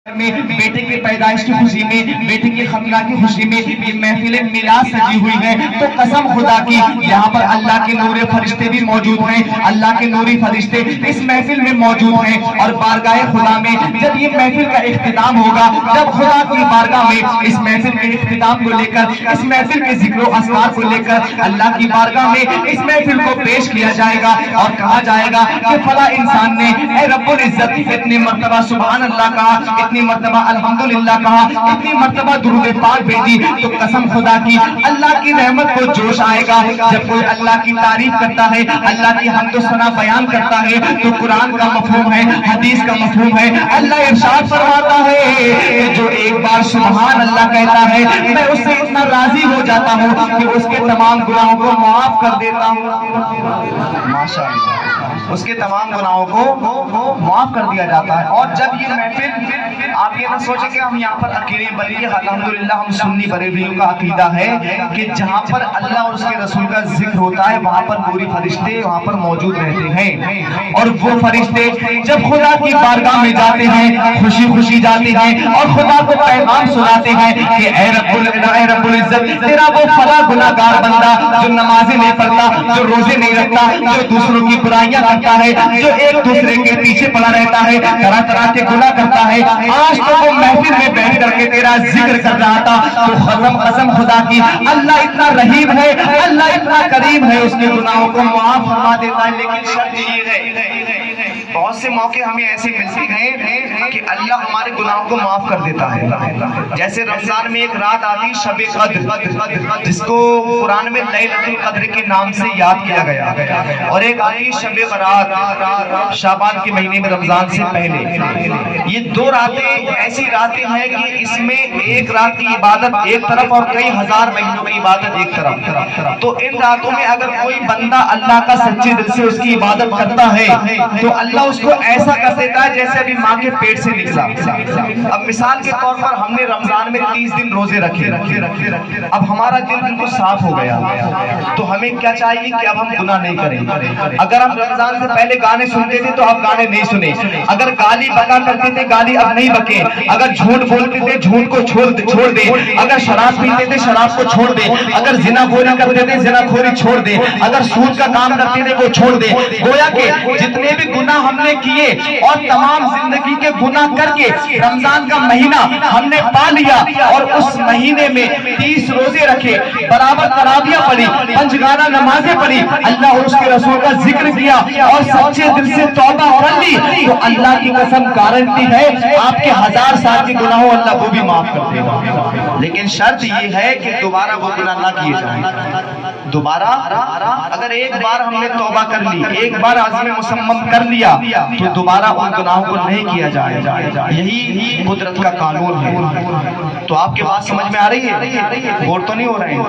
میں بیٹے کی پیدائش کی خوشی میں، بیٹے کی ختنہ کی خوشی میں یہ محفل میلاد سجی ہوئی ہے، تو قسم خدا کی یہاں پر اللہ کے نور فرشتے بھی موجود ہیں، اللہ کے نوری فرشتے اس محفل میں موجود ہیں، اور بارگاہ خدا میں جب یہ محفل کا اختتام ہوگا، جب خدا کی بارگاہ میں اس محفل کے اختتام کو لے کر، اس محفل کے ذکر و اذکار کو لے کر اللہ کی بارگاہ میں اس محفل کو پیش کیا جائے گا اور کہا جائے گا کہ فلاں انسان نے اے رب العزت اتنی مرتبہ سبحان اللہ کہا، اتنی مرتبہ الحمدللہ کہا، اتنی مرتبہ درود پاک بھیجی، تو قسم خدا کی اللہ کی رحمت کو جوش آئے گا۔ جب کوئی اللہ کی تعریف کرتا ہے، اللہ کی حمد و ثنا بیان کرتا ہے، تو قرآن کا مفہوم ہے، حدیث کا مفہوم ہے، اللہ ارشاد فرماتا ہے کہ جو ایک بار سبحان اللہ کہتا ہے میں اس سے اتنا راضی ہو جاتا ہوں کہ اس کے تمام گناہوں کو معاف کر دیتا ہوں۔ ماشاءاللہ، اس کے تمام گناہوں کو معاف کر دیا جاتا ہے۔ اور جب یہ محفل، آپ یہ نہ سوچیں کہ ہم یہاں پر اکیلے، بلکہ الحمدللہ ہم سنی بریلویوں کا عقیدہ ہے کہ جہاں پر اللہ اور اس کے رسول کا ذکر ہوتا ہے وہاں پر نوری فرشتے وہاں پر موجود رہتے ہیں، اور وہ فرشتے جب خدا کی بارگاہ میں جاتے ہیں خوشی خوشی جاتے ہیں اور خدا کو پیغام سناتے ہیں کہ اے رب العزت تیرا وہ فلاں گناہگار بندہ جو نمازیں نہیں پڑھتا، جو روزے نہیں رکھتا، جو دوسروں کی برائیاں کرتا ہے، جو ایک دوسرے کے پیچھے پڑا رہتا ہے، طرح طرح کے گناہ کرتا ہے، آج تو وہ محفل میں بیٹھ کر کے تیرا ذکر کر رہا تھا، تو قسم خدا کی اللہ اتنا رحیم ہے، اللہ اتنا کریم ہے، اس کے گناہوں کو معاف فرما دیتا ہے۔ لیکن شرط یہ ہے، بہت سے موقع ہمیں ایسے ملتے ہیں کہ اللہ ہمارے گناہوں کو معاف کر دیتا ہے۔ جیسے رمضان میں ایک رات آتی شب قدر، جس کو قرآن میں لیلۃ القدر کے نام سے یاد کیا گیا، اور ایک آتی شب برات شعبان کے مہینے میں رمضان سے پہلے۔ یہ دو راتیں ایسی راتیں ہیں کہ اس میں ایک رات کی عبادت ایک طرف اور کئی ہزار مہینوں کی عبادت ایک طرف۔ تو ان راتوں میں اگر کوئی بندہ اللہ کا سچے دل سے اس کی عبادت کرتا ہے تو اللہ اس کو ایسا کر دیتا ہے جیسے ابھی ماں کے پیٹ سے نکلا۔ اب مثال کے طور پر ہم نے رمضان میں 30 دن روزے رکھے، اب ہمارا دل بالکل صاف ہو گیا، تو ہمیں کیا چاہیے کہ اب ہم گناہ نہیں کریں۔ اگر ہم رمضان سے پہلے گانے سنتے تھے تو اب گانے نہیں سنے، اگر گالی بکا کرتے تھے گالی اب نہیں بکے، اگر جھوٹ بولتے تھے جھوٹ کو چھوڑ دے، اگر شراب پیتے تھے شراب کو چھوڑ دے، اگر زنا خوری کرتے تھے زنا خوری چھوڑ دے، اگر سود کا کام کرتے تھے وہ چھوڑ دے۔ گویا کہ جتنے بھی گناہ ہم نے کیے اور تمام زندگی کے گناہ کر کے رمضان کا مہینہ ہم نے پا لیا، اور اس مہینے میں 30 روزے رکھے، برابر تراویح پڑھی، پنجگانہ نمازیں پڑھی، اللہ اور اس کے رسول کا ذکر کیا اور سچے دل سے توبہ کر لی، تو اللہ کی قسم گارنٹی ہے آپ کے 1000 سال کے گناہوں اللہ وہ بھی معاف کر دے گا۔ لیکن شرط یہ ہے کہ دوبارہ وہ گناہ نہ کیے جائیں۔ دوبارہ اگر ایک بار ہم نے توبہ کر لی، ایک بار عزم مصمم کر لیا، تو دوبارہ ان گناہوں کو نہیں کیا جائے۔ یہی قدرت کا قانون ہے۔ تو آپ کے بات سمجھ میں آ رہی ہے؟ غور تو نہیں ہو رہے ہیں؟